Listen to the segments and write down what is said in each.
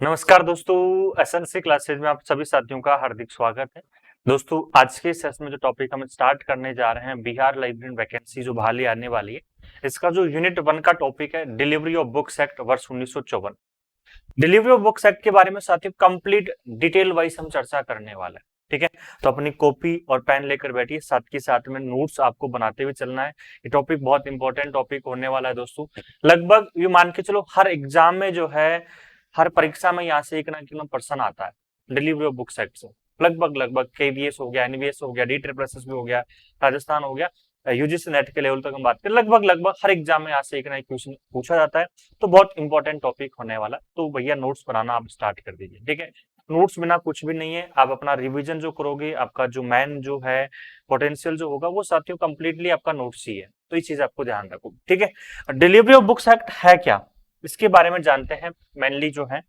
नमस्कार दोस्तों, SNC classes में आप सभी साथियों का हार्दिक स्वागत है। दोस्तों, आज के सेशन में जो टॉपिक हम स्टार्ट करने जा रहे हैं, बिहार लाइब्रेरी वैकेंसी जो बहाली आने वाली है, इसका जो यूनिट 1 का टॉपिक है डिलीवरी ऑफ बुक्स एक्ट वर्ष 1954। डिलीवरी ऑफ बुक्स एक्ट के बारे में साथियों कंप्लीट डिटेल वाइज हम चर्चा करने वाला है। ठीक है, तो अपनी कॉपी और पेन लेकर बैठिए, साथ के साथ में नोट्स आपको बनाते हुए चलना है। ये टॉपिक बहुत इंपॉर्टेंट टॉपिक होने वाला है दोस्तों। लगभग ये मान के चलो हर एग्जाम में जो है, हर परीक्षा में यहाँ से एक ना एक प्रश्न आता है डिलीवरी ऑफ बुक्स एक्ट से। लगभग केवीएस हो गया, एनवीएस हो गया, डी ट्रिपल एस भी हो गया, राजस्थान हो गया, यूजीसी नेट के लेवल तक हम बात करें, लगभग हर एग्जाम में यहाँ से एक ना एक क्वेश्चन पूछा जाता है। तो बहुत इंपॉर्टेंट टॉपिक होने वाला, तो भैया नोट्स बनाना आप स्टार्ट कर दीजिए। ठीक है, नोट्स बिना कुछ भी नहीं है। आप अपना रिवीजन जो करोगे, आपका जो मैन जो है पोटेंशियल जो होगा, वो साथियों कंप्लीटली आपका नोट्स ही है। तो ये चीज आपको ध्यान रखो। ठीक है, डिलीवरी ऑफ बुक्स एक्ट है क्या, इसके बारे में जानते हैं। मेनली जो है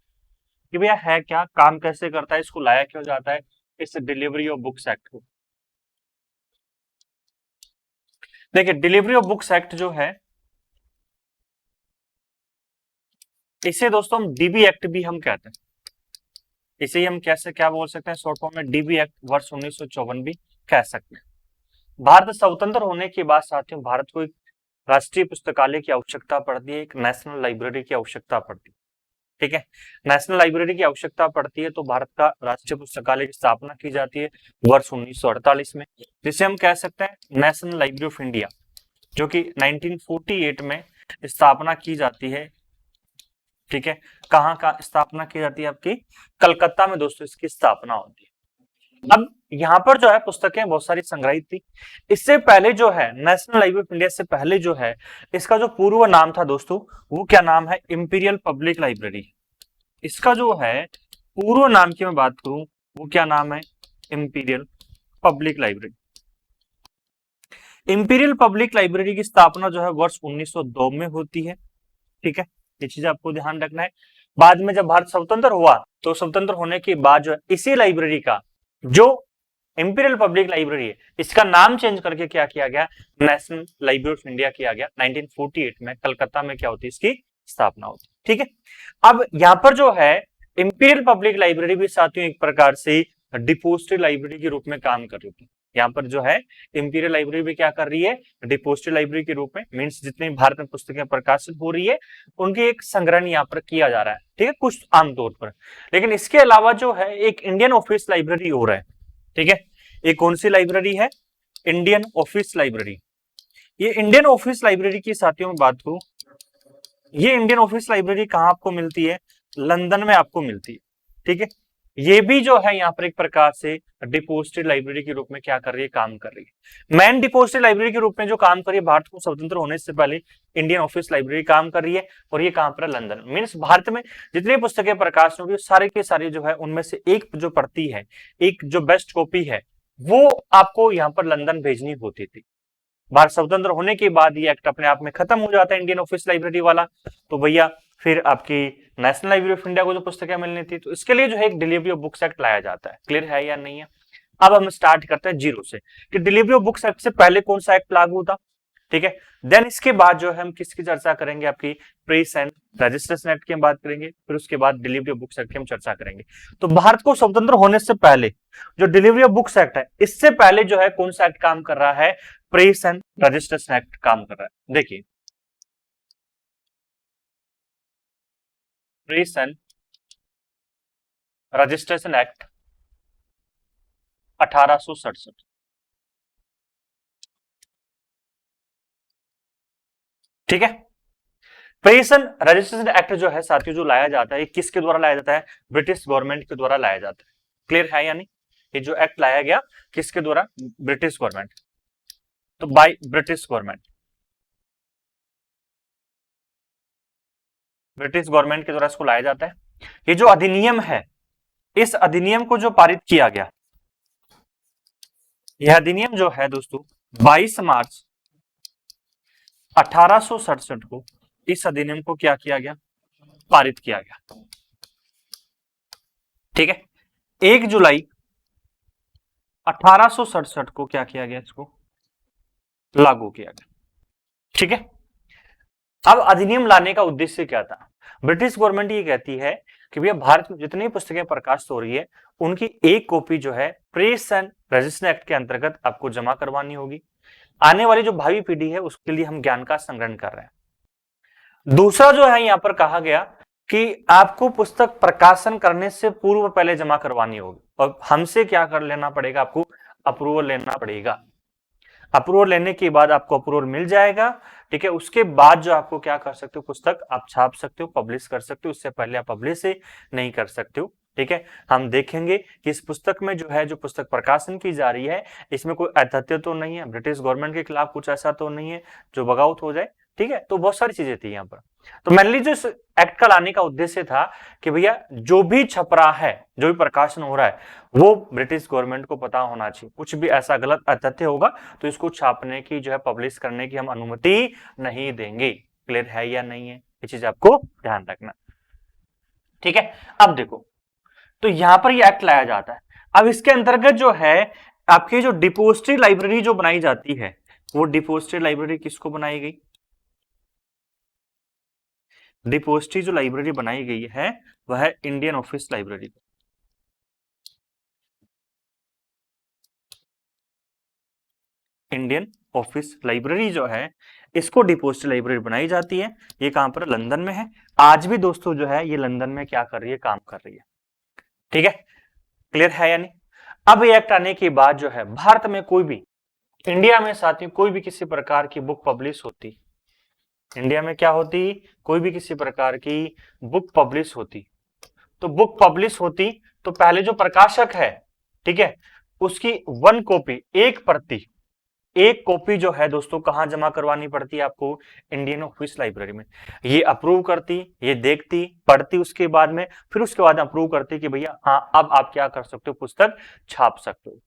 कि भैया है क्या, काम कैसे करता है, इसको लाया क्यों जाता है, इस डिलीवरी ऑफ बुक्स एक्ट को। देखिए, डिलीवरी ऑफ बुक्स एक्ट जो है, इसे दोस्तों हम डीबी एक्ट भी हम कहते हैं। इसे ही हम कैसे क्या बोल सकते हैं, शॉर्ट फॉर्म में डीबी एक्ट वर्ष 1954 भी कह सकते हैं। भारत स्वतंत्र होने के बाद साथियों भारत को एक राष्ट्रीय पुस्तकालय की आवश्यकता पड़ती है, एक नेशनल लाइब्रेरी की आवश्यकता पड़ती है। ठीक है, नेशनल लाइब्रेरी की आवश्यकता पड़ती है, तो भारत का राष्ट्रीय पुस्तकालय की स्थापना की जाती है वर्ष 1948 में, जिसे हम कह सकते हैं नेशनल लाइब्रेरी ऑफ इंडिया, जो कि 1948 में स्थापना की जाती है। ठीक है, कहाँ का स्थापना की जाती है, आपकी कलकत्ता में दोस्तों इसकी स्थापना होती है। अब यहाँ पर जो है पुस्तकें बहुत सारी संग्रहित थी। इससे पहले जो है नेशनल लाइब्रेरी ऑफ इंडिया से पहले जो है, इसका जो पूर्व नाम था दोस्तों, वो क्या नाम है, इंपीरियल पब्लिक लाइब्रेरी। इसका जो है पूर्व नाम की मैं बात करूं, वो क्या नाम है, imperial public library. Imperial public library की स्थापना जो है वर्ष 1902 में होती है। ठीक है, ये चीज आपको ध्यान रखना है। बाद में जब भारत स्वतंत्र हुआ, तो स्वतंत्र होने के बाद जो है इसी लाइब्रेरी का जो इंपीरियल पब्लिक लाइब्रेरी है, इसका नाम चेंज करके क्या किया गया, नेशनल लाइब्रेरी ऑफ इंडिया किया गया। 1948 में कलकत्ता में क्या होती है, इसकी स्थापना होती है। ठीक है, अब यहाँ पर जो है इंपीरियल पब्लिक लाइब्रेरी भी साथियों एक प्रकार से डिपोजिटरी लाइब्रेरी के रूप में काम कर रही थी। यहाँ पर जो है इंपीरियल लाइब्रेरी भी क्या कर रही है, डिपोजिटरी लाइब्रेरी के रूप में, मींस जितनी भारत में पुस्तकें प्रकाशित हो रही है उनकी एक संग्रहण यहाँ पर किया जा रहा है। ठीक है, कुछ आमतौर पर। लेकिन इसके अलावा जो है एक इंडियन ऑफिस लाइब्रेरी हो रहा है। ठीक है, ये कौन सी लाइब्रेरी है, इंडियन ऑफिस लाइब्रेरी। ये इंडियन ऑफिस लाइब्रेरी की साथियों में बात करूं, ये इंडियन ऑफिस लाइब्रेरी कहां आपको मिलती है, लंदन में आपको मिलती है। ठीक है, ये भी जो है यहाँ पर एक प्रकार से डिपोजिटरी लाइब्रेरी के रूप में क्या कर रही है, काम कर रही है। मेन डिपोजिटरी लाइब्रेरी के रूप में जो काम कर रही है भारत को स्वतंत्र होने से पहले, इंडियन ऑफिस लाइब्रेरी काम कर रही है। और ये कहां पर है, लंदन। मीन्स भारत में जितनी पुस्तकें प्रकाशित होंगी सारे के सारे जो है उनमें से एक जो पढ़ती है, एक जो बेस्ट कॉपी है, वो आपको यहाँ पर लंदन भेजनी होती थी। भारत स्वतंत्र होने के बाद ये एक्ट अपने आप में खत्म हो जाता है, इंडियन ऑफिस लाइब्रेरी वाला। तो भैया फिर आपकी नेशनल लाइब्रेरी ऑफ इंडिया को जो पुस्तकें मिलनी थी, तो इसके लिए जो है एक डिलीवरी ऑफ बुक्स एक्ट लाया जाता है। क्लियर है या नहीं है। अब हम स्टार्ट करते हैं जीरो से, कि डिलीवरी ऑफ बुक्स एक्ट से पहले कौन सा एक्ट लागू था। ठीक है, देन इसके बाद जो है हम किसकी चर्चा करेंगे, आपकी प्रेस एंड रजिस्ट्रेशन एक्ट की हम बात करेंगे, फिर उसके बाद डिलीवरी ऑफ बुक्स एक्ट की हम चर्चा करेंगे। तो भारत को स्वतंत्र होने से पहले जो डिलीवरी ऑफ बुक्स एक्ट है, इससे पहले जो है कौन सा एक्ट काम कर रहा है, प्रेस एंड रजिस्ट्रेशन एक्ट काम कर रहा है। देखिए, प्रेस एंड रजिस्ट्रेशन एक्ट 1867। ठीक है, प्रेस एंड रजिस्ट्रेशन एक्ट जो है साथियों, जो लाया जाता है, किसके द्वारा लाया जाता है, ब्रिटिश गवर्नमेंट के द्वारा लाया जाता है। क्लियर है यानी, ये जो एक्ट लाया गया किसके द्वारा, ब्रिटिश गवर्नमेंट। तो by British government, British government के द्वारा इसको लाया जाता है। ये जो अधिनियम है, इस अधिनियम को जो पारित किया गया, यह अधिनियम जो है दोस्तों 22 मार्च 1867 को इस अधिनियम को क्या किया गया, पारित किया गया। ठीक है, 1 जुलाई 1867 को क्या किया गया, इसको लागू किया गया। ठीक है, अब अधिनियम लाने का उद्देश्य क्या था, ब्रिटिश गवर्नमेंट ये कहती है कि भैया भारत में जितनी पुस्तकें प्रकाशित हो रही है उनकी एक कॉपी जो है प्रेस एंड रजिस्ट्रेशन एक्ट के अंतर्गत आपको जमा करवानी होगी। आने वाली जो भावी पीढ़ी है उसके लिए हम ज्ञान का संग्रहण कर रहे हैं। दूसरा जो है यहां पर कहा गया कि आपको पुस्तक प्रकाशन करने से पूर्व पहले जमा करवानी होगी और हमसे क्या कर लेना पड़ेगा, आपको अप्रूवल लेना पड़ेगा। अप्रूवल लेने के बाद आपको अप्रूवल मिल जाएगा, ठीक है। उसके बाद जो आपको क्या कर सकते हो, पुस्तक आप छाप सकते हो, पब्लिश कर सकते हो। उससे पहले आप पब्लिश नहीं कर सकते हो, ठीक है। हम देखेंगे कि इस पुस्तक में जो है, जो पुस्तक प्रकाशन की जा रही है, इसमें कोई अतथ्य तो नहीं है, ब्रिटिश गवर्नमेंट के खिलाफ कुछ ऐसा तो नहीं है जो बगावत हो जाए, ठीक है। तो बहुत सारी चीजें थी यहाँ पर। तो मेनली जो इस एक्ट का लाने का उद्देश्य था कि भैया जो भी छप रहा है, जो भी प्रकाशन हो रहा है, वो ब्रिटिश गवर्नमेंट को पता होना चाहिए। कुछ भी ऐसा गलत अतथ्य होगा तो इसको छापने की जो है, पब्लिश करने की हम अनुमति नहीं देंगे। क्लियर है या नहीं है, ये चीज आपको ध्यान रखना, ठीक है। अब देखो, तो यहां पर ये एक्ट लाया जाता है। अब इसके अंतर्गत जो है आपकी जो डिपोजिटरी लाइब्रेरी जो बनाई जाती है, वो डिपोजिटरी लाइब्रेरी किसको बनाई गई? डिपोजिटरी जो लाइब्रेरी बनाई गई है वह है Indian office library. Indian office library जो है, इसको डिपोजिटरी लाइब्रेरी बनाई जाती है। ये कहां पर? लंदन में है। आज भी दोस्तों जो है ये लंदन में क्या कर रही है, काम कर रही है, ठीक है। क्लियर है या नहीं? अब ये एक्ट आने के बाद जो है भारत में कोई भी, इंडिया में साथियों कोई भी किसी प्रकार की बुक पब्लिश होती, इंडिया में क्या होती, कोई भी किसी प्रकार की बुक पब्लिश होती, तो बुक पब्लिश होती तो पहले जो प्रकाशक है, ठीक है, उसकी वन कॉपी, एक प्रति, एक कॉपी जो है दोस्तों कहां जमा करवानी पड़ती है आपको? इंडियन ऑफिस लाइब्रेरी में। ये अप्रूव करती, ये देखती, पढ़ती, उसके बाद में फिर उसके बाद अप्रूव करती कि भैया हाँ अब आप क्या कर सकते हो, पुस्तक छाप सकते हो।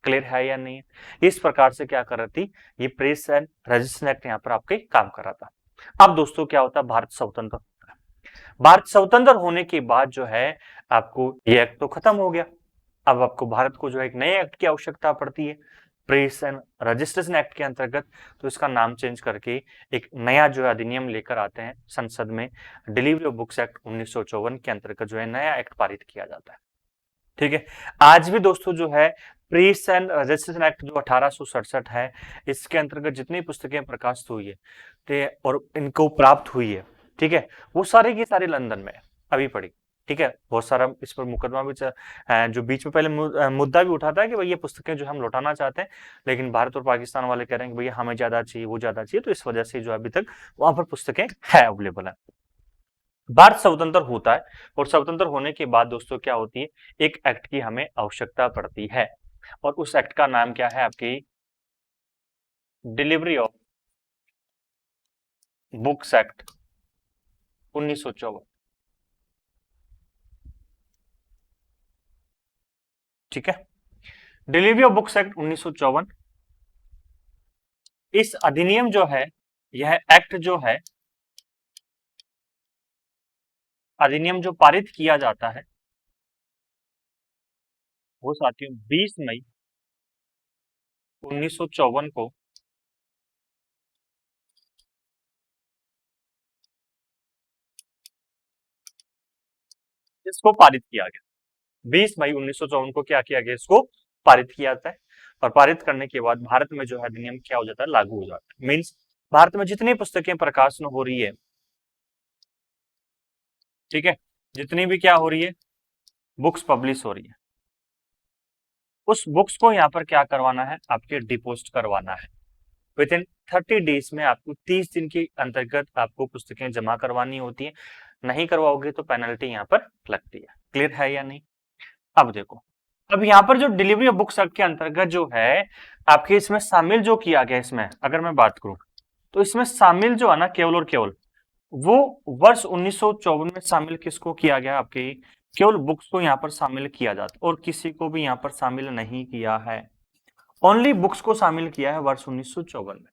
क्लियर है या नहीं है? इस प्रकार से क्या कर रही थी, ये प्रेस एंड रजिस्ट्रेशन एक्ट यहाँ पर आपके काम कर रहा था। अब दोस्तों क्या होता है, भारत स्वतंत्र होता है। भारत स्वतंत्र होने के बाद जो है आपको ये एक्ट तो खत्म हो गया। अब आपको भारत को जो है एक नए एक्ट की आवश्यकता पड़ती है, प्रेस एंड रजिस्ट्रेशन एक्ट के अंतर्गत। तो इसका नाम चेंज करके एक नया जो है अधिनियम लेकर आते हैं संसद में, डिलीवरी ऑफ बुक्स एक्ट 1954 के अंतर्गत जो है नया एक्ट पारित किया जाता है, ठीक है। आज भी दोस्तों जो है प्रेस एंड रजिस्ट्रेशन एक्ट जो 1867 है, इसके अंतर्गत जितनी पुस्तकें प्रकाशित हुई है, ठीक है, और इनको प्राप्त हुई है, ठीक है, वो सारे की सारे लंदन में अभी पड़ी, ठीक है। बहुत सारा इस पर मुकदमा भी जो बीच में पहले मुद्दा भी उठाता है कि भाई ये पुस्तकें जो हम लौटाना चाहते हैं, लेकिन भारत और पाकिस्तान वाले कह रहे हैं कि भैया हमें ज्यादा चाहिए, वो ज्यादा चाहिए, तो इस वजह से जो अभी तक वहां पर पुस्तकें है अवेलेबल है। भारत स्वतंत्र होता है और स्वतंत्र होने के बाद दोस्तों क्या होती है, एक एक्ट की हमें आवश्यकता पड़ती है और उस एक्ट का नाम क्या है आपकी? डिलीवरी ऑफ बुक्स एक्ट 1954, ठीक है। डिलीवरी ऑफ बुक्स एक्ट 1954, इस अधिनियम जो है, यह एक्ट जो है, अधिनियम जो पारित किया जाता है वो साथियों 20 मई 1954 को इसको पारित किया गया। 20 मई 1954 को क्या किया गया, इसको पारित किया जाता है। और पारित करने के बाद भारत में जो है अधिनियम क्या हो जाता है, लागू हो जाता है। मींस भारत में जितनी पुस्तकें प्रकाशन हो रही है, ठीक है, जितनी भी क्या हो रही है, बुक्स पब्लिश हो रही है, उस बुक्स को यहाँ पर क्या करवाना है, आपके डिपोजिट करवाना है। विद इन 30 डेज में आपको 30 दिन के अंतर्गत आपको पुस्तकें जमा करवानी होती है। नहीं करवाओगे तो पेनल्टी यहाँ पर लगती है। क्लियर है या नहीं? अब देखो, अब यहाँ पर जो डिलीवरी ऑफ बुक्स एक्ट के अंतर्गत जो है आपके इसमें शामिल जो किया गया, इसमें अगर मैं बात करूं तो इसमें शामिल जो है ना, केवल और केवल वो वर्ष 1954 में शामिल किसको किया गया, आपके केवल बुक्स को यहाँ पर शामिल किया जाता और किसी को भी यहाँ पर शामिल नहीं किया है। ओनली बुक्स को शामिल किया है वर्ष 1954 में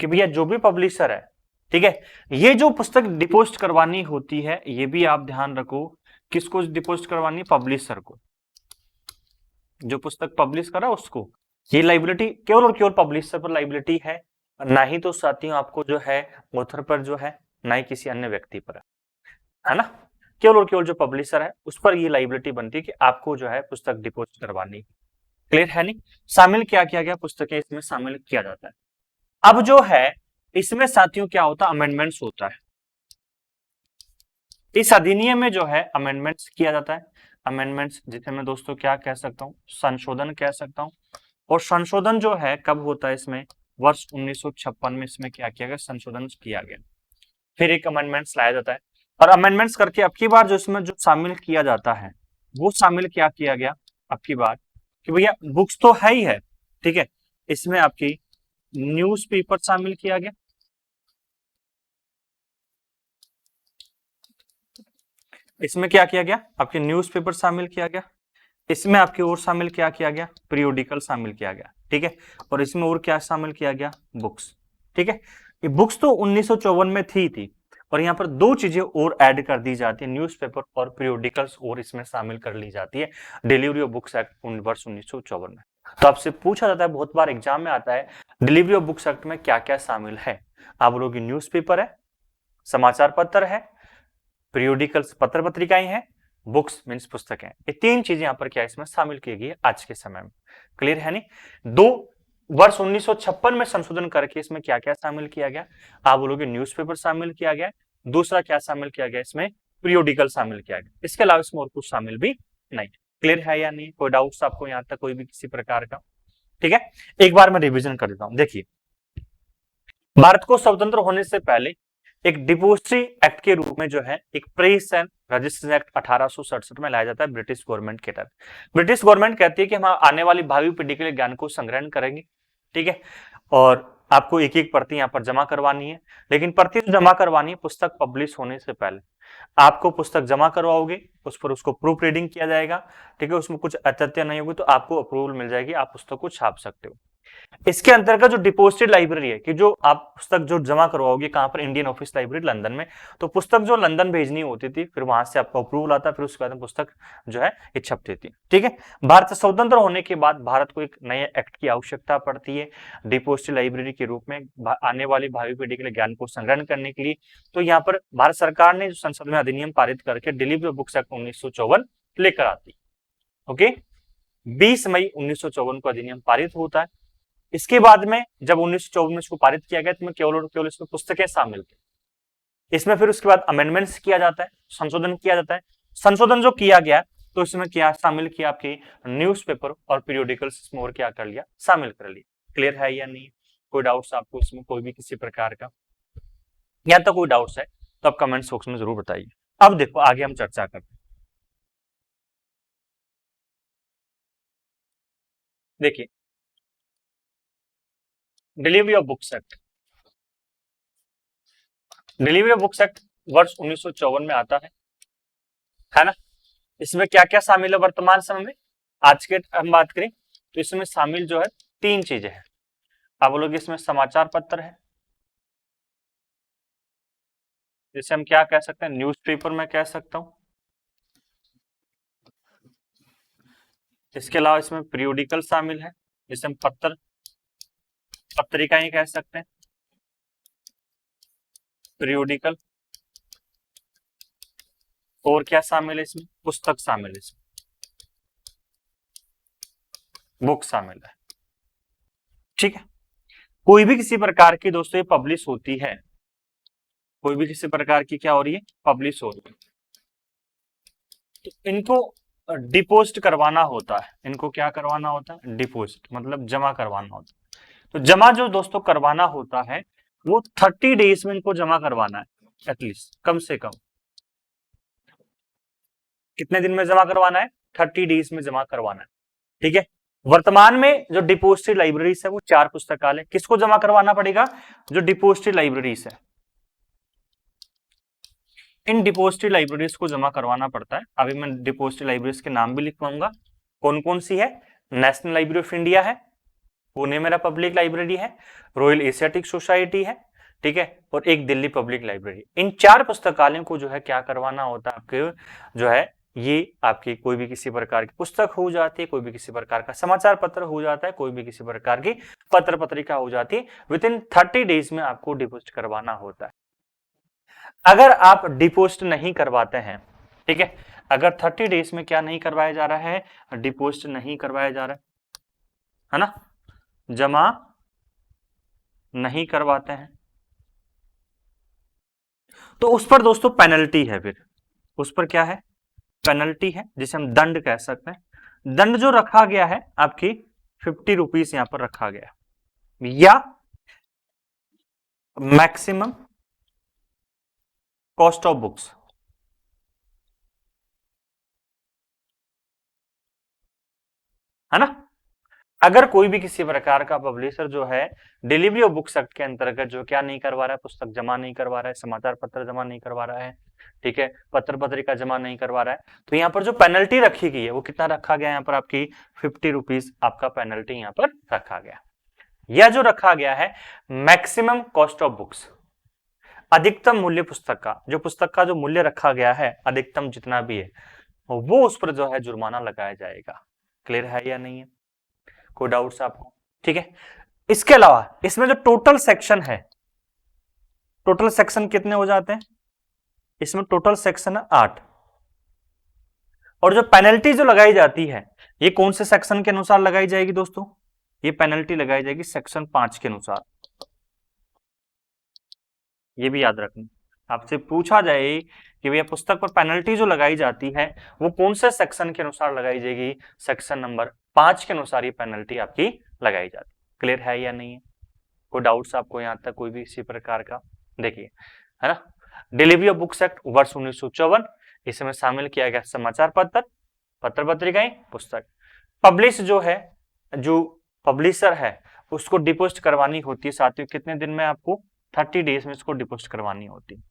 कि भैया जो भी पब्लिशर है, ठीक है, ये जो पुस्तक डिपोजिट करवानी होती है, ये भी आप ध्यान रखो, किसको डिपोजिट करवानी? पब्लिशर को, जो पुस्तक पब्लिश करा उसको। ये लाइबिलिटी केवल और केवल पब्लिशर पर लाइबिलिटी है, ना ही तो साथियों आपको जो है ऑथर पर जो है, ना ही किसी अन्य व्यक्ति पर है। है ना। केवल और केवल जो पब्लिशर है उस पर ये लाइबिलिटी बनती है कि आपको जो है पुस्तक डिपोजिट करवानी। क्लियर है नहीं। शामिल क्या किया गया, पुस्तकें इसमें शामिल किया जाता है। अब जो है इसमें साथियों क्या होता है, अमेंडमेंट्स होता है। इस अधिनियम में जो है अमेंडमेंट्स किया जाता है। अमेंडमेंट्स जिसे मैं दोस्तों क्या कह सकता हूं, संशोधन कह सकता हूं। और संशोधन जो है कब होता है, इसमें वर्ष 1956 में इसमें क्या किया गया, संशोधन किया गया। फिर एक अमेंडमेंट्स लाया जाता है और अमेंडमेंट्स करके अब की बार जो इसमें जो शामिल किया जाता है वो शामिल क्या किया गया अब की बार, कि भैया बुक्स तो है ही है, ठीक है, इसमें आपकी न्यूज़पेपर शामिल किया गया। इसमें क्या किया गया, आपके न्यूज़पेपर शामिल किया गया। इसमें आपकी और शामिल क्या किया गया, पीरियोडिकल शामिल किया गया, ठीक है। और इसमें और क्या शामिल किया गया, बुक्स, ठीक है। ये बुक्स तो 1954 में थी और यहाँ पर दो चीजें और ऐड कर दी जाती है, न्यूज़पेपर और पीरियोडिकल्स और इसमें शामिल कर ली जाती है डिलीवरी ऑफ बुक्स एक्ट वर्ष 1954 में। तो आपसे पूछा जाता है, बहुत बार एग्जाम में आता है, डिलीवरी ऑफ बुक्स एक्ट में क्या क्या शामिल है। आप लोग न्यूज़पेपर है, समाचार पत्र है, पीरियोडिकल्स पत्र पत्रिकाएं हैं, बुक्स मीन्स पुस्तकें, ये तीन चीजें यहाँ पर क्या इसमें शामिल की गई है आज के समय में। क्लियर है नहीं। दो वर्ष 1956 में संशोधन करके इसमें क्या क्या शामिल किया गया, आप बोलोगे न्यूज़पेपर शामिल किया गया, दूसरा क्या शामिल किया गया, इसमें पीरियोडिकल शामिल किया गया, इसके अलावा इसमें और कुछ शामिल भी नहीं। क्लियर है या नहीं, कोई डाउट्स आपको यहाँ तक कोई भी किसी प्रकार का, ठीक है। एक बार मैं रिविजन कर देता हूं। देखिए, भारत को स्वतंत्र होने से पहले एक डिपोजिटरी एक्ट के रूप में जो है एक प्रेस एंड रजिस्ट्रेशन एक्ट 1867 में लाया जाता है ब्रिटिश गवर्नमेंट के तहत। ब्रिटिश गवर्नमेंट कहती है कि हम आने वाली भावी पीढ़ी के लिए ज्ञान को संग्रहण करेंगे, ठीक है, और आपको एक एक प्रति यहाँ पर जमा करवानी है। लेकिन प्रति जमा करवानी है पुस्तक पब्लिश होने से पहले। आपको पुस्तक जमा करवाओगे, उस पर उसको प्रूफ रीडिंग किया जाएगा, ठीक है, उसमें कुछ अत्यत्य नहीं होगी तो आपको अप्रूवल मिल जाएगी, आप पुस्तक को छाप सकते हो। इसके अंतर्गत जो डिपोजिटेड लाइब्रेरी है कि जो आप पुस्तक जो जमा करवाओगे कहां पर, इंडियन ऑफिस लाइब्रेरी लंदन में, तो पुस्तक जो लंदन भेजनी होती थी, फिर वहां से आपको अप्रूवल आता, फिर उसके बाद पुस्तक जो है ये छपती थी, ठीक है। भारत स्वतंत्र होने के बाद भारत को एक नए एक्ट की आवश्यकता पड़ती है डिपोजिटेड लाइब्रेरी के रूप में आने वाली भावी पीढ़ी के लिए ज्ञान को संग्रहण करने के लिए। तो यहाँ पर भारत सरकार ने जो संसद में अधिनियम पारित करके डिलीवरी ऑफ बुक्स एक्ट 1954 लेकर आती, ओके। 20 मई 1954 को अधिनियम पारित होता है। इसके बाद में जब 1954 में इसको पारित किया गया तो में केवल और केवल इसमें पुस्तकें शामिल थी। इसमें फिर उसके बाद अमेंडमेंट्स किया जाता है, संशोधन किया जाता है। संशोधन जो किया गया तो इसमें क्या शामिल किया, आपकी न्यूज़पेपर और पीरियोडिकल्स इसमें और क्या कर लिया, शामिल कर लिया। क्लियर है या नहीं, कोई डाउट्स आपको इसमें कोई भी किसी प्रकार का, या तो कोई डाउट्स है तो आप कमेंट बॉक्स में जरूर बताइए। अब देखो आगे हम चर्चा करते हैं। देखिए, delivery of books act, delivery of books act वर्ष 1954 में आता है ना। इसमें क्या क्या शामिल है वर्तमान समय में, आज के हम बात करें तो इसमें शामिल जो है तीन चीजें हैं। आप बोलोगे इसमें समाचार पत्र है, जिसे हम क्या कह सकते हैं, न्यूज़पेपर में कह सकता हूं। इसके अलावा इसमें पीरियोडिकल शामिल है, जिसे हम पत्र पत्रिकाएं कह सकते हैं, पीरियोडिकल। और क्या शामिल है इसमें, पुस्तक शामिल है, इसमें बुक शामिल है, ठीक है। कोई भी किसी प्रकार की दोस्तों ये पब्लिश होती है, कोई भी किसी प्रकार की क्या हो रही है, पब्लिश हो रही है, तो इनको डिपोजिट करवाना होता है। इनको क्या करवाना होता है, डिपोजिट मतलब जमा करवाना होता है। तो जमा जो दोस्तों करवाना होता है वो 30 डेज में इनको जमा करवाना है, एटलीस्ट कम से कम कितने दिन में जमा करवाना है, 30 डेज में जमा करवाना है, ठीक है। वर्तमान में जो डिपोजिटरी लाइब्रेरीज है वो 4 पुस्तकालय, किसको जमा करवाना पड़ेगा, जो डिपोजिटरी लाइब्रेरीज है, इन डिपोजिटरी लाइब्रेरीज को जमा करवाना पड़ता है। अभी मैं डिपोजिटरी लाइब्रेरीज के नाम भी लिखवाऊंगा, कौन कौन सी है, नेशनल लाइब्रेरी ऑफ इंडिया है, पुणे मेरा पब्लिक लाइब्रेरी है, रॉयल एशियाटिक सोसाइटी है, ठीक है, और एक दिल्ली पब्लिक लाइब्रेरी। इन 4 पुस्तकालयों को जो है क्या करवाना होता है, आपके जो है ये आपकी कोई भी किसी प्रकार की पुस्तक हो जाती है, कोई भी किसी प्रकार का समाचार पत्र हो जाता है, कोई भी किसी प्रकार की पत्र पत्रिका हो जाती है, विद इन 30 डेज में आपको डिपोजिट करवाना होता है। अगर आप डिपोजिट नहीं करवाते हैं, ठीक है, अगर 30 डेज में क्या नहीं करवाया जा रहा है, डिपोजिट नहीं करवाया जा रहा है ना, जमा नहीं करवाते हैं, तो उस पर दोस्तों पेनल्टी है। फिर उस पर क्या है, पेनल्टी है, जिसे हम दंड कह सकते हैं। दंड जो रखा गया है आपकी 50 रुपीज यहां पर रखा गया, या मैक्सिमम कॉस्ट ऑफ बुक्स, है ना। अगर कोई भी किसी प्रकार का पब्लिशर जो है डिलीवरी ऑफ बुक्स एक्ट के अंतर्गत जो क्या नहीं करवा रहा है, पुस्तक जमा नहीं करवा रहा है, समाचार पत्र जमा नहीं करवा रहा है, ठीक है, पत्र पत्रिका जमा नहीं करवा रहा है, तो यहाँ पर जो पेनल्टी रखी गई है वो कितना रखा गया, यहाँ पर आपकी 50 रुपीज आपका पेनल्टी यहाँ पर रखा गया। यह जो रखा गया है मैक्सिमम कॉस्ट ऑफ बुक्स, अधिकतम मूल्य पुस्तक का, जो पुस्तक का जो मूल्य रखा गया है अधिकतम जितना भी है वो उस पर जो है जुर्माना लगाया जाएगा। क्लियर है या नहीं है, कोई डाउट्स आपको, ठीक है। इसके अलावा इसमें जो टोटल सेक्शन है, टोटल सेक्शन कितने हो जाते हैं, इसमें टोटल सेक्शन है 8, और जो पेनल्टी जो लगाई जाती है ये कौन से सेक्शन के अनुसार लगाई जाएगी दोस्तों, ये पेनल्टी लगाई जाएगी सेक्शन 5 के अनुसार। ये भी याद रखना, आपसे पूछा जाए कि भैया पुस्तक पर पेनल्टी जो लगाई जाती है वो कौन से सेक्शन के अनुसार लगाई जाएगी, सेक्शन नंबर 5 के अनुसार ये पेनल्टी आपकी लगाई जाती है। क्लियर है या नहीं है, कोई डाउट्स आपको यहां तक कोई भी इसी प्रकार का, देखिए, है ना। डिलीवरी ऑफ बुक्स एक्ट वर्ष 1954, इसमें शामिल किया गया समाचार पत्र, पत्र पत्रिकाएं, पुस्तक। पब्लिश जो है, जो पब्लिशर है उसको डिपोजिट करवानी होती है साथियों, कितने दिन में, आपको 30 डेज में इसको डिपोजिट करवानी होती है।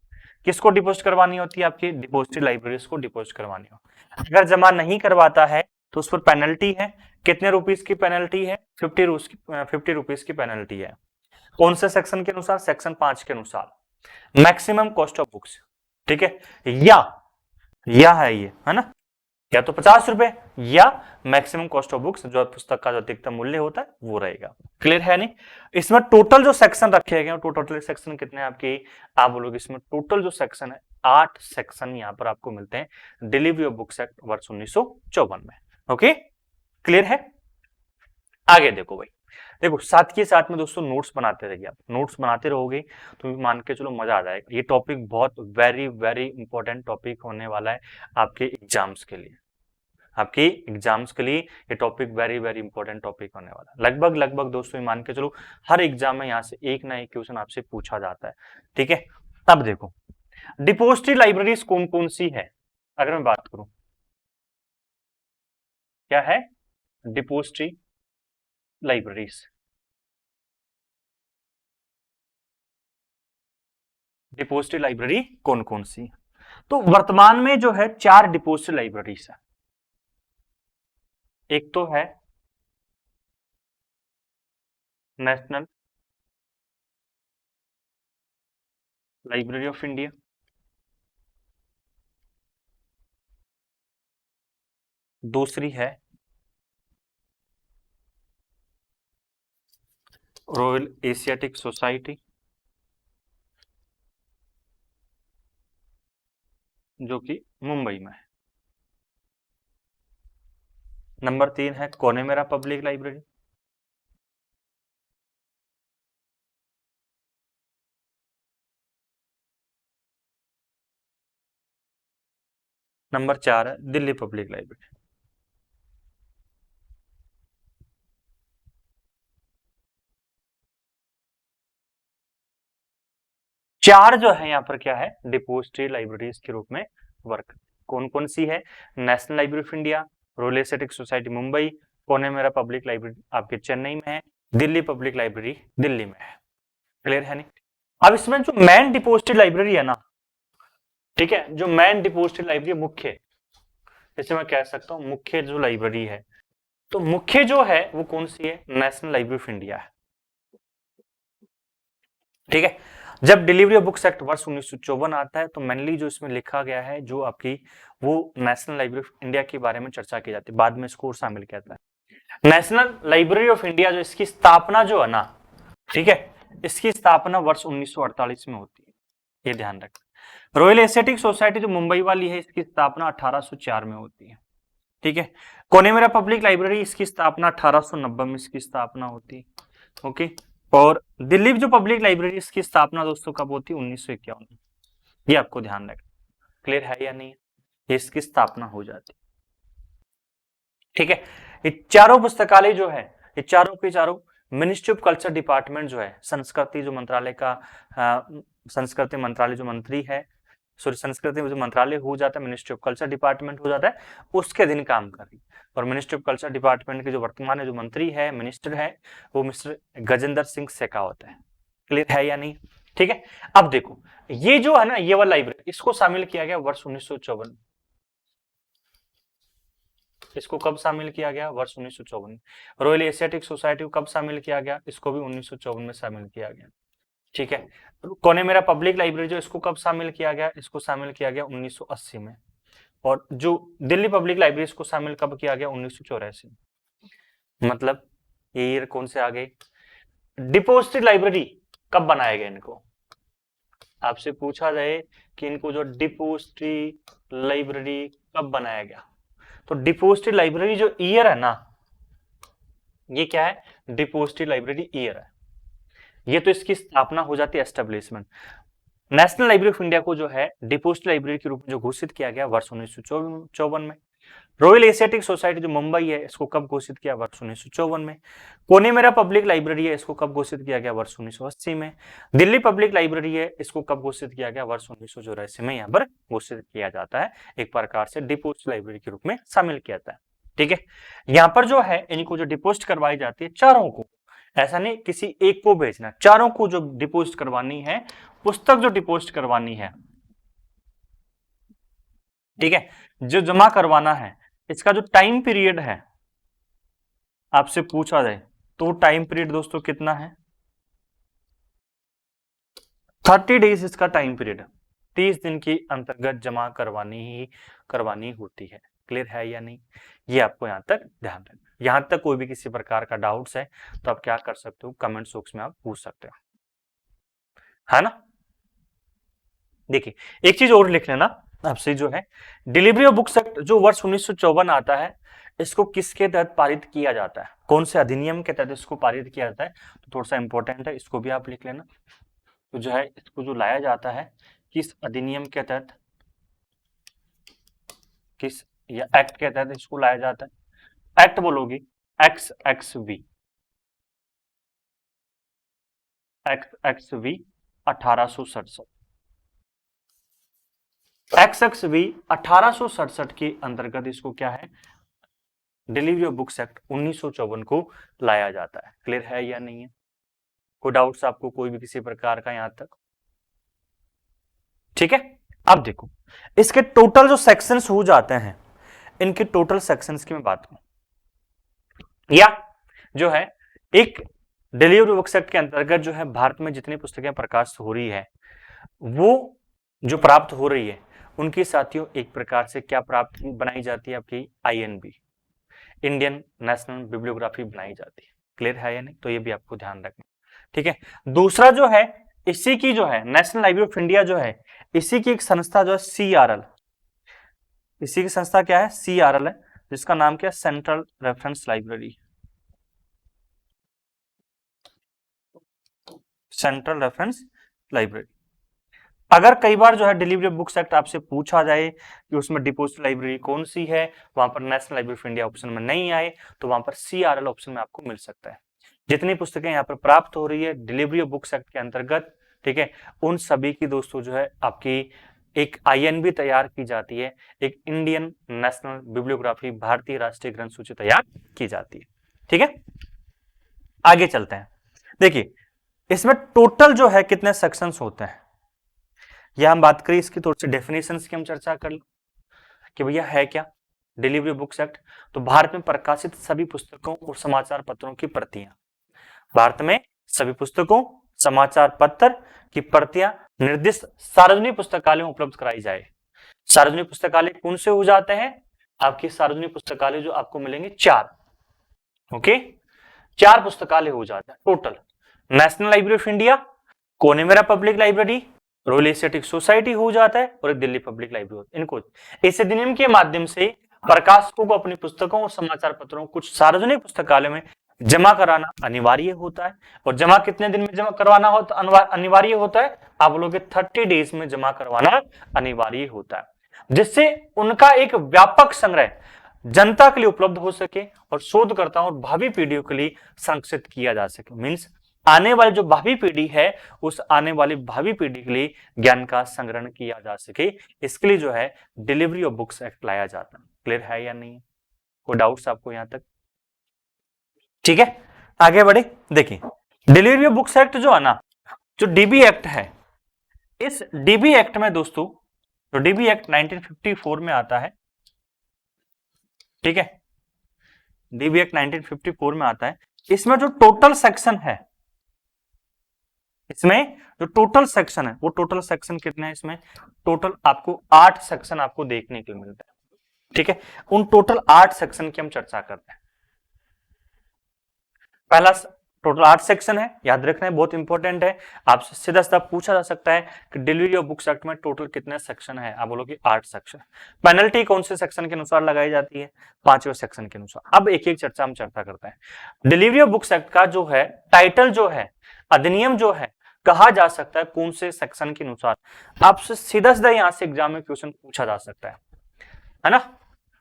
किसको डिपोजिट करवानी होती है, आपकी डिपोजिटरी लाइब्रेरीज को डिपोजिट करवानी हो। अगर जमा नहीं करवाता है तो उस पर पेनल्टी है, कितने रुपीस की पेनल्टी है, 50 रुपीस की पेनल्टी है। कौन से सेक्शन के अनुसार, सेक्शन 5 के अनुसार, मैक्सिमम कॉस्ट ऑफ बुक्स, ठीक है, या है ये, है ना, या तो 50 रुपए या मैक्सिमम कॉस्ट ऑफ बुक्स, जो पुस्तक का जो अधिकतम मूल्य होता है वो रहेगा। क्लियर है नहीं। इसमें टोटल जो सेक्शन रखे गए टोटल सेक्शन कितने आपके, आप बोलोगे इसमें टोटल जो सेक्शन है 8 सेक्शन यहाँ पर आपको मिलते हैं डिलीवरी ऑफ बुक्स एक्ट वर्ष 1954 में। ओके, क्लियर है। आगे देखो भाई, देखो साथ के साथ में दोस्तों नोट्स बनाते रहिए, आप नोट्स बनाते रहोगे तो मान के चलो मजा आ जाएगा। ये टॉपिक बहुत वेरी वेरी इंपॉर्टेंट टॉपिक होने वाला है आपके एग्जाम्स के लिए, आपकी एग्जाम्स के लिए ये topic very very important topic होने वाला है। लगभग दोस्तों मान के चलो हर एग्जाम में यहाँ से एक ना एक क्वेश्चन आपसे पूछा जाता है, ठीक है। तब देखो डिपोजिटरी लाइब्रेरीज कौन कौन सी है, अगर मैं बात करूं क्या है डिपोजिटरी लाइब्रेरीज, डिपोजिटरी लाइब्रेरी कौन कौन सी, तो वर्तमान में जो है 4 डिपोजिटरी लाइब्रेरीज है। एक तो है नेशनल लाइब्रेरी ऑफ इंडिया, दूसरी है रॉयल एशियाटिक सोसाइटी जो कि मुंबई में है, नंबर 3 है कोनेमेरा पब्लिक लाइब्रेरी, नंबर 4 है दिल्ली पब्लिक लाइब्रेरी। चार जो है यहाँ पर क्या है डिपोजिटरी लाइब्रेरीज के रूप में वर्क, कौन कौन सी है, National Library of India, Royal Asiatic Society Mumbai, Connemara public library आपके चेन्नई में है, दिल्ली पब्लिक लाइब्रेरी दिल्ली में है। क्लियर है नहीं। अब इसमें जो मेन डिपोजिटरी लाइब्रेरी है ना, ठीक है, जो मेन डिपोजिटरी लाइब्रेरी मुख्य, जैसे मैं कह सकता हूं मुख्य जो लाइब्रेरी है, तो मुख्य जो है वो कौन सी है, नेशनल लाइब्रेरी ऑफ इंडिया है, ठीक है। जब डिलीवरी ऑफ बुक्स एक्ट वर्ष 1954 आता है तो मेनली जो इसमें लिखा गया है जो आपकी वो नेशनल लाइब्रेरी ऑफ इंडिया के बारे में चर्चा की जाती है, बाद में इसको शामिल किया जाता है। नेशनल लाइब्रेरी ऑफ इंडिया जो इसकी स्थापना जो है ना, ठीक है, इसकी स्थापना वर्ष 1948 में होती है, ये ध्यान रखना। रॉयल एशियाटिक सोसाइटी जो मुंबई वाली है, इसकी स्थापना 1804 में होती है। ठीक है। कोनेमेरा पब्लिक लाइब्रेरी, इसकी स्थापना 1890 में इसकी स्थापना होती है। ओके। और दिल्ली जो पब्लिक लाइब्रेरी, इसकी स्थापना दोस्तों कब होती है? 1951 में। ये आपको ध्यान रखना। क्लियर है या नहीं? इसकी स्थापना हो जाती। ठीक है। ये चारों पुस्तकालय जो है, ये चारों के चारों मिनिस्ट्री ऑफ कल्चर डिपार्टमेंट जो है, संस्कृति जो मंत्रालय का संस्कृति मंत्रालय जो मंत्री है, सॉरी संस्कृति जो मंत्रालय हो जाता है, मिनिस्ट्री ऑफ कल्चर डिपार्टमेंट हो जाता है, उसके अधीन काम कर रही। और मिनिस्ट्री ऑफ कल्चर डिपार्टमेंट के जो वर्तमान जो मंत्री है, मिनिस्टर है, वो मिस्टर गजेंद्र सिंह शेखावत है। क्लियर है या नहीं? ठीक है। अब देखो, ये जो है ना, ये वाला लाइब्रेरी, इसको शामिल किया गया वर्ष 1954। इसको कब शामिल किया गया? वर्ष 1954। रॉयल एशियाटिक सोसाइटी को कब शामिल किया गया? इसको भी 1954 में शामिल किया गया। ठीक है। कोनेमेरा पब्लिक लाइब्रेरी जो, इसको कब शामिल किया गया? इसको शामिल किया गया 1980 में। और जो दिल्ली पब्लिक लाइब्रेरी, इसको शामिल कब किया गया? 1984 में। मतलब ये ईयर कौन से आ गए? डिपोजिटरी लाइब्रेरी कब बनाया गया इनको? आपसे पूछा जाए कि इनको जो डिपोजिटरी लाइब्रेरी कब बनाया गया, तो डिपोजिटरी लाइब्रेरी जो ईयर है ना, ये क्या है? डिपोजिटरी लाइब्रेरी ईयर है। ये तो इसकी स्थापना हो जाती है, establishment. National Library of India को जो है डिपोजिटरी लाइब्रेरी के रूप में जो घोषित किया गया वर्ष 1954 में। रॉयल एशियाटिक सोसाइटी जो मुंबई है, इसको कब घोषित किया? वर्ष 1954 में। कोनेमेरा पब्लिक लाइब्रेरी है, इसको कब घोषित किया गया? वर्ष 1980 में। दिल्ली पब्लिक लाइब्रेरी है, इसको कब घोषित किया गया? वर्ष 1984 में यहाँ पर घोषित किया जाता है। एक प्रकार से डिपोजिट लाइब्रेरी के रूप में शामिल किया जाता है। ठीक है। यहाँ पर जो है, इनको जो डिपोजिट करवाई जाती है, चारों को, ऐसा नहीं किसी एक को भेजना, चारों को जो डिपोजिट करवानी है, पुस्तक जो डिपोजिट करवानी है, ठीक है, जो जमा करवाना है, इसका जो टाइम पीरियड है, आपसे पूछा जाए तो टाइम पीरियड दोस्तों कितना है? 30 डेज इसका टाइम पीरियड, 30 दिन की अंतर्गत जमा करवानी होती है। क्लियर है या नहीं? ये आपको यहां तक ध्यान रखना। यहां तक कोई भी किसी प्रकार का डाउट्स है तो आप क्या कर सकते हो? कमेंट बॉक्स में आप पूछ सकते हो, है ना। देखिए, एक चीज और लिख लेना आपसे, जो है डिलीवरी ऑफ बुक्स एक्ट जो वर्ष 1954 आता है, इसको किसके तहत पारित किया जाता है? कौन से अधिनियम के तहत इसको पारित किया जाता है? तो थोड़ा सा इंपॉर्टेंट है, इसको भी आप लिख लेना। तो जो है, इसको जो लाया जाता है, किस अधिनियम के तहत, किस या एक्ट के तहत इसको लाया जाता है? एक्ट बोलोगे, XXV, XXV 1867। XXV 1867 के अंतर्गत इसको क्या है? डिलीवरी ऑफ बुक्स एक्ट 1954 को लाया जाता है। क्लियर है या नहीं है? कोई डाउट्स आपको कोई भी किसी प्रकार का यहां तक? ठीक है। अब देखो, इसके टोटल जो सेक्शंस हो जाते हैं, इनके टोटल सेक्शंस की मैं बात करूं, या जो है एक डिलीवरी बुक्स एक्ट के अंतर्गत जो है भारत में जितनी पुस्तकें प्रकाशित हो रही है, वो जो प्राप्त हो रही है, उनकी साथियों एक प्रकार से क्या प्राप्त बनाई जाती है? आपकी INB, इंडियन नेशनल बिब्लियोग्राफी बनाई जाती है। क्लियर है या नहीं? तो ये भी आपको ध्यान रखना। ठीक है। दूसरा जो है, इसी की जो है नेशनल लाइब्रेरी ऑफ इंडिया जो है, इसी की एक संस्था जो है CRL, इसी की संस्था क्या है? CRL है, जिसका नाम क्या है? Central reference library, central reference library. अगर कई बार जो है डिलीवरी ऑफ बुक्स एक्ट आपसे पूछा जाए कि उसमें डिपोजिट लाइब्रेरी कौन सी है, वहां पर national Library of India option में नहीं आए, तो वहां पर CRL ऑप्शन में आपको मिल सकता है। जितनी पुस्तकें यहाँ पर प्राप्त हो रही है डिलीवरी ऑफ बुक्स एक्ट के अंतर्गत, ठीक है, उन सभी की दोस्तों जो है आपकी एक INB तैयार की जाती है, एक इंडियन नेशनल बिब्लियोग्राफी, भारतीय राष्ट्रीय ग्रंथ सूची तैयार की जाती है। ठीक है। आगे चलते हैं। देखिए, इसमें टोटल जो है कितने सेक्शंस होते हैं, यह हम बात करें, इसकी थोड़ी सी डेफिनेशंस की हम चर्चा कर लें कि भैया है क्या डिलीवरी बुक्स एक्ट। तो भारत में प्रकाशित सभी पुस्तकों और समाचार पत्रों की प्रतियां, भारत में सभी पुस्तकों, समाचार पत्र की प्रतियां निर्दिष्ट सार्वजनिक पुस्तकालयों में उपलब्ध कराई जाए। सार्वजनिक पुस्तकालय कौन से हो जाते हैं? आपके सार्वजनिक पुस्तकालय जो आपको मिलेंगे 4, ओके, 4 पुस्तकालय हो जाते हैं total. National Library of India, Connemara public library, Royal Asiatic Society हो जाता है और एक दिल्ली पब्लिक लाइब्रेरी होता है। इनको इस अधिनियम के माध्यम से प्रकाशकों को अपनी पुस्तकों और समाचार पत्रों को कुछ सार्वजनिक पुस्तकालय में जमा कराना अनिवार्य होता है। और जमा कितने दिन में जमा करवाना होता अनिवार्य होता है? आप लोग 30 डेज में जमा करवाना अनिवार्य होता है, जिससे उनका एक व्यापक संग्रह जनता के लिए उपलब्ध हो सके और शोधकर्ताओं और भावी पीढ़ियों के लिए संरक्षित किया जा सके। मीन्स आने वाली जो भावी पीढ़ी है, उस आने वाली भावी पीढ़ी के लिए ज्ञान का संग्रहण किया जा सके, इसके लिए जो है डिलीवरी ऑफ बुक्स एक्ट लाया जाता है। क्लियर है या नहीं? कोई डाउट्स आपको यहां तक? ठीक है, आगे बढ़े। देखिए डिलीवरी ऑफ बुक्स एक्ट जो है ना, जो डीबी एक्ट है, इस डीबी एक्ट में दोस्तों, जो डीबी एक्ट 1954 में आता है, ठीक है, डीबी एक्ट 1954 में आता है। इसमें जो टोटल सेक्शन है, इसमें जो टोटल सेक्शन है, वो टोटल सेक्शन कितने हैं? इसमें टोटल आपको 8 सेक्शन आपको देखने को मिलता है। ठीक है, उन टोटल 8 सेक्शन की हम चर्चा करते हैं। पहला टोटल 8 सेक्शन है, याद रखना है, बहुत इंपॉर्टेंट है। आपसे सीधा सीधा पूछा जा सकता है कि डिलीवरी ऑफ बुक्स एक्ट में टोटल कितने सेक्शन है? आप बोलोगे 8 सेक्शन। पेनल्टी कौन से सेक्शन के अनुसार लगाई जाती है? 5वें सेक्शन के अनुसार। अब एक एक चर्चा हम चर्चा करते हैं। डिलीवरी ऑफ बुक्स एक्ट का जो है टाइटल, जो है अधिनियम, जो है कहा जा सकता है कौन से सेक्शन के अनुसार? आपसे सीधा सीधा यहां से एग्जाम में क्वेश्चन पूछा जा सकता है ना।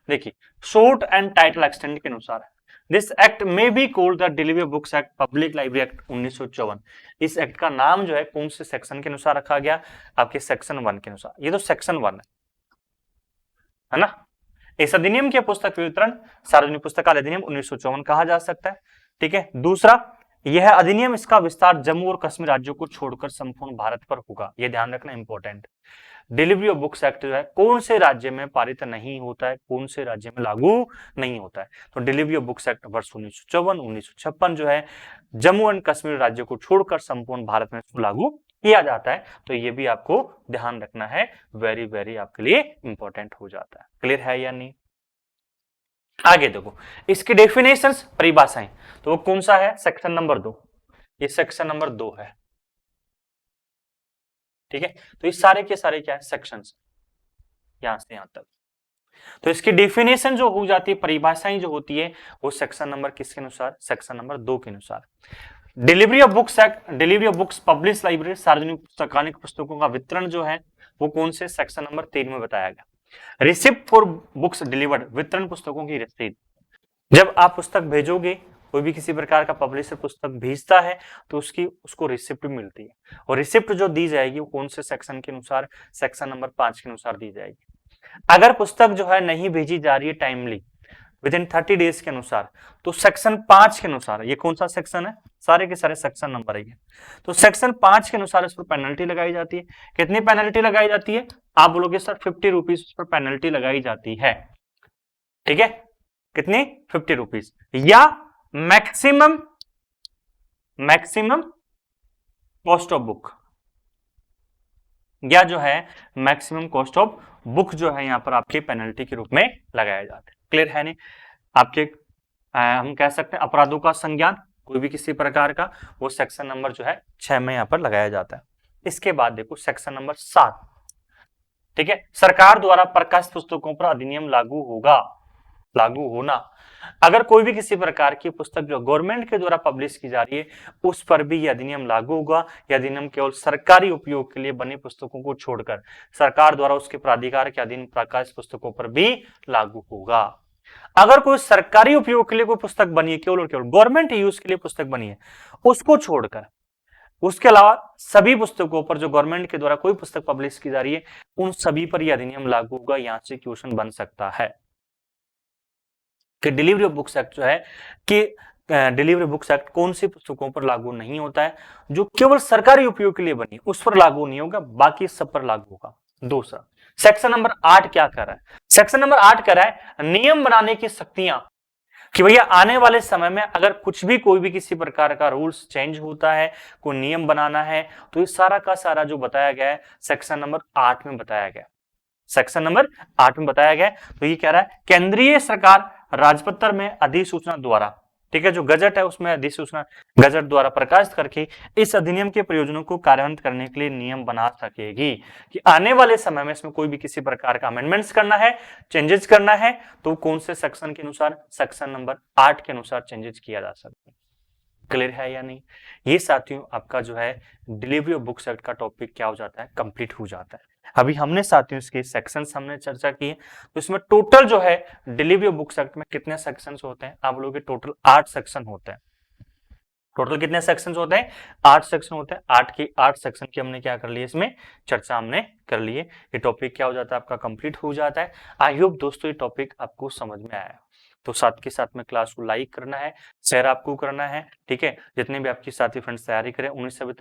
देखिए शॉर्ट एंड टाइटल एक्सटेंड के अनुसार है। दिस एक्ट में be called the delivery of books act, public library act 1954। इस एक्ट का नाम जो है कौन से सेक्शन के अनुसार रखा गया? आपके सेक्शन 1 के अनुसार। ये तो सेक्शन 1 है ना। इस अधिनियम के पुस्तक वितरण सार्वजनिक पुस्तकालय अधिनियम 1954 कहा जा सकता है। ठीक है, दूसरा, यह अधिनियम, इसका विस्तार जम्मू और कश्मीर राज्यों को छोड़कर संपूर्ण भारत पर होगा। यह ध्यान रखना important. Delivery of books act जो है कौन से राज्य में पारित नहीं होता है, कौन से राज्य में लागू नहीं होता है? तो डिलीवरी ऑफ बुक्स एक्ट वर्ष 1954 1956 जो है जम्मू एंड कश्मीर राज्य को छोड़कर संपूर्ण भारत में लागू किया जाता है। तो ये भी आपको ध्यान रखना है, वेरी वेरी आपके लिए इंपॉर्टेंट हो जाता है। क्लियर है या नहीं? आगे देखो इसकी डेफिनेशंस, परिभाषाएं, तो वो कौन सा है? Section number 2। ये सेक्शन नंबर 2 है। ठीक है, तो ये सारे के सारे क्या है? सेक्शंस, यहां से यहां तक। तो इसकी डेफिनेशन जो हो जाती है, परिभाषाएं जो होती है, वो सेक्शन नंबर किसके अनुसार? सेक्शन नंबर 2 के अनुसार। Delivery of books act, delivery of books publish library, सार्वजनिक पुस्तकालय पुस्तकों का वितरण जो है वो कौन से? सेक्शन नंबर 3 में बताया गया। रिसिप्ट फॉर बुक्स डिलीवर्ड, वितरण पुस्तकों की रसीद। जब आप पुस्तक भेजोगे, कोई भी किसी प्रकार का पब्लिशर पुस्तक भेजता है तो उसको रिसिप्ट मिलती है, और रिसिप्ट जो दी जाएगी वो कौन से सेक्शन के अनुसार? सेक्शन नंबर 5 के अनुसार दी जाएगी। अगर पुस्तक जो है नहीं भेजी जा रही है टाइमली, विद इन 30 डेज के अनुसार, तो सेक्शन 5 के अनुसार, ये कौन सा सेक्शन है? सारे के सारे सेक्शन नंबर है। तो सेक्शन 5 के अनुसार इस पर पेनल्टी लगाई जाती है। कितनी पेनल्टी लगाई जाती है? आप बोलोगे सर 50 रुपीज उस पर पेनल्टी लगाई जाती है। ठीक है, कितनी? 50 रुपीज, या मैक्सिमम कॉस्ट ऑफ बुक, या जो है मैक्सिमम कॉस्ट ऑफ बुक जो है यहां पर आपके पेनल्टी के रूप में लगाया जाता है। क्लियर है नहीं? आपके हम कह सकते हैं अपराधों का संज्ञान कोई भी किसी प्रकार का, वो सेक्शन नंबर जो है 6 में यहां पर लगाया जाता है। इसके बाद देखो सेक्शन नंबर 7। ठीक है, सरकार द्वारा प्रकाशित पुस्तकों पर अधिनियम लागू होना। अगर कोई भी किसी प्रकार की पुस्तक जो गवर्नमेंट के द्वारा पब्लिश की जा रही है, उस पर भी यह अधिनियम लागू होगा। यह अधिनियम केवल सरकारी उपयोग के लिए बनी पुस्तकों को छोड़कर सरकार द्वारा उसके प्राधिकार के अधीन प्रकाशित पुस्तकों पर भी लागू होगा। अगर कोई सरकारी उपयोग के लिए कोई पुस्तक बनी है, केवल और केवल गवर्नमेंट यूज के लिए पुस्तक बनी है, उसको छोड़कर उसके अलावा सभी पुस्तकों पर जो गवर्नमेंट के द्वारा कोई पुस्तक पब्लिश की जा रही है, उन सभी पर यह अधिनियम लागू होगा। यहां से क्वेश्चन बन सकता है कि डिलीवरी ऑफ बुक्स एक्ट जो है कि डिलीवरी ऑफ बुक्स एक्ट कौन सी पुस्तकों पर लागू नहीं होता है? जो केवल सरकारी उपयोग के लिए बनी उस पर लागू नहीं होगा, बाकी सब पर लागू होगा। दूसरा, सेक्शन नंबर 8 क्या कर रहा है? सेक्शन नंबर 8 कर रहा है नियम बनाने की शक्तियां, कि भैया आने वाले समय में अगर कुछ भी कोई भी किसी प्रकार का रूल्स चेंज होता है, कोई नियम बनाना है, तो ये सारा का सारा जो बताया गया है सेक्शन नंबर 8 में बताया गया। सेक्शन नंबर 8 में बताया गया। तो ये कह रहा है केंद्रीय सरकार राजपत्र में अधिसूचना द्वारा ठीक है, जो गजट है उसमें अधिसूचना गजट द्वारा प्रकाशित करके इस अधिनियम के प्रयोजनों को कार्यान्वित करने के लिए नियम बना सकेगी कि आने वाले समय में इसमें कोई भी किसी प्रकार का अमेंडमेंट्स करना है, चेंजेस करना है, तो कौन से सेक्शन के अनुसार, सेक्शन नंबर 8 के अनुसार चेंजेस किया जा सकता है। क्लियर है या नहीं? ये साथियों आपका जो है डिलीवरी ऑफ बुक्स एक्ट का टॉपिक क्या हो जाता है, कंप्लीट हो जाता है। अभी हमने साथियों इसके सेक्शंस हमने चर्चा की है, तो इसमें टोटल जो है डिलीवरी ऑफ बुक्स एक्ट में कितने सेक्शंस होते हैं, आप लोगों के टोटल 8 सेक्शन होते हैं। टोटल कितने सेक्शंस होते हैं, 8 सेक्शन होते हैं। 8 सेक्शन की हमने क्या कर लिया, इसमें चर्चा हमने कर ली है। ये टॉपिक क्या हो जाता है आपका, कंप्लीट हो जाता है। आई होप दोस्तों ये टॉपिक आपको समझ में आया, तो साथ के साथ में क्लास को लाइक करना है, शेयर आपको करना है, ठीक है। जितने भी आपके साथी फ्रेंड्स तैयारी करें उन्हें सभी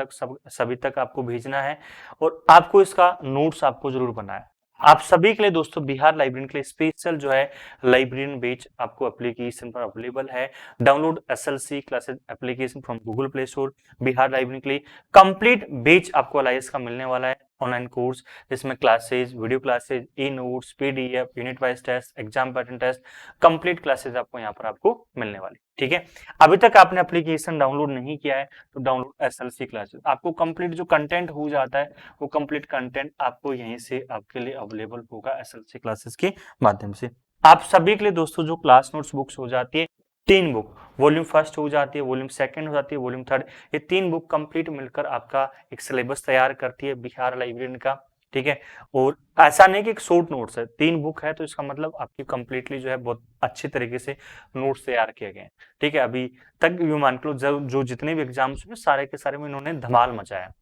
तक आपको भेजना है, और आपको इसका नोट्स आपको जरूर बनाना है। आप सभी के लिए दोस्तों बिहार लाइब्रेरी के लिए स्पेशल जो है लाइब्रेरियन बैच आपको एप्लीकेशन पर अवेलेबल है। Download SLC classes application from Google play store. Bihar library के लिए कंप्लीट बैच आपको LIS का मिलने वाला है, ऑनलाइन कोर्स जिसमें classes, video classes, e notes, PDF, unit wise test, exam pattern test, complete classes आपको यहाँ पर आपको मिलने वाली, ठीक है। अभी तक आपने एप्लीकेशन डाउनलोड नहीं किया है तो डाउनलोड एसएलसी क्लासेस, आपको कंप्लीट जो कंटेंट हो जाता है वो कंप्लीट कंटेंट आपको यहीं से आपके लिए अवेलेबल होगा एसएलसी क्लासेस के माध्यम से। आप सभी के लिए दोस्तों जो क्लास नोट्स बुक्स हो जाती है, 3 बुक, वॉल्यूम फर्स्ट हो जाती है, वॉल्यूम सेकंड हो जाती है, वॉल्यूम थर्ड, ये 3 बुक कंप्लीट मिलकर आपका एक सिलेबस तैयार करती है बिहार लाइब्रेरियन का, ठीक है। और ऐसा नहीं कि एक शॉर्ट नोट्स है, 3 बुक है तो इसका मतलब आपकी कंप्लीटली जो है बहुत अच्छी तरीके से नोट्स तैयार किए गए हैं, ठीक है। अभी तक यू मान लो जो जितने भी एग्जाम्स हुए सारे के सारे में इन्होंने धमाल मचाया।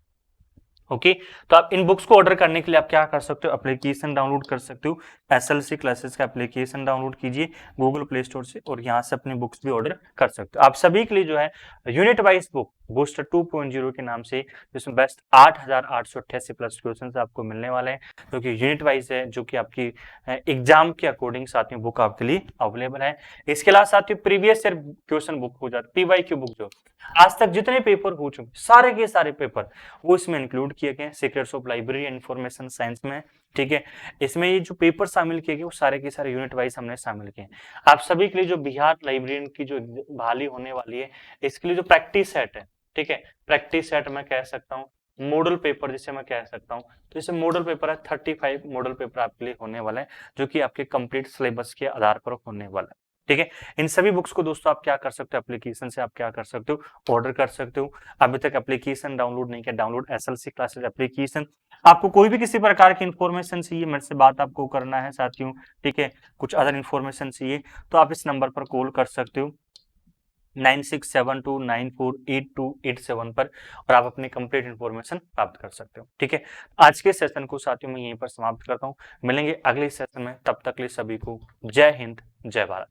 ओके, तो आप इन बुक्स को ऑर्डर करने के लिए आप क्या कर सकते हो, एप्लीकेशन डाउनलोड कर सकते हो। एसएलसी क्लासेस का एप्लीकेशन डाउनलोड कीजिए गूगल प्ले स्टोर से और यहाँ से अपनी बुक्स भी ऑर्डर कर सकते हो। आप सभी के लिए जो है यूनिट वाइज बुक बूस्टर 2.0 के नाम से, जिसमें बेस्ट 8,888 प्लस क्वेश्चन आपको मिलने वाले हैं, जो कि यूनिट वाइज है, जो कि आपकी एग्जाम के अकॉर्डिंग साथियों बुक आपके लिए अवेलेबल है। इसके अलावा साथियों प्रीवियस ईयर क्वेश्चन बुक हो जाती है, PYQ बुक, जो आज तक जितने पेपर हो चुके सारे के सारे पेपर वो इसमें इंक्लूड किए गए, secrets of library information science में, ठीक है। इसमें ये जो पेपर शामिल किए गए वो सारे के सारे यूनिट वाइज हमने शामिल किए। आप सभी के लिए जो बिहार लाइब्रेरियन की जो बहाली होने वाली है, इसके लिए जो प्रैक्टिस सेट है, ठीक है, प्रैक्टिस सेट मैं कह सकता हूँ, मॉडल पेपर जिसे मैं कह सकता हूँ, तो इसे मॉडल पेपर है, 35 मॉडल पेपर आपके लिए होने वाला है, जो कि आपके कंप्लीट सिलेबस के आधार पर होने वाला है, ठीक है। इन सभी बुक्स को दोस्तों आप क्या कर सकते हो, एप्लीकेशन से आप क्या कर सकते हो, ऑर्डर कर सकते हो। अभी तक एप्लीकेशन डाउनलोड नहीं किया, डाउनलोड एसएलसी क्लासेस एप्लीकेशन। आपको कोई भी किसी प्रकार की इंफॉर्मेशन चाहिए, मेरे से बात आपको करना है साथियों, ठीक है, कुछ अदर इंफॉर्मेशन चाहिए तो आप इस नंबर पर कॉल कर सकते हो 9672948287 पर, और आप अपनी कंप्लीट इंफॉर्मेशन प्राप्त कर सकते हो, ठीक है। आज के सेशन को साथियों मैं यहीं पर समाप्त करता हूं, मिलेंगे अगले सेशन में, तब तक के लिए सभी को जय हिंद जय भारत।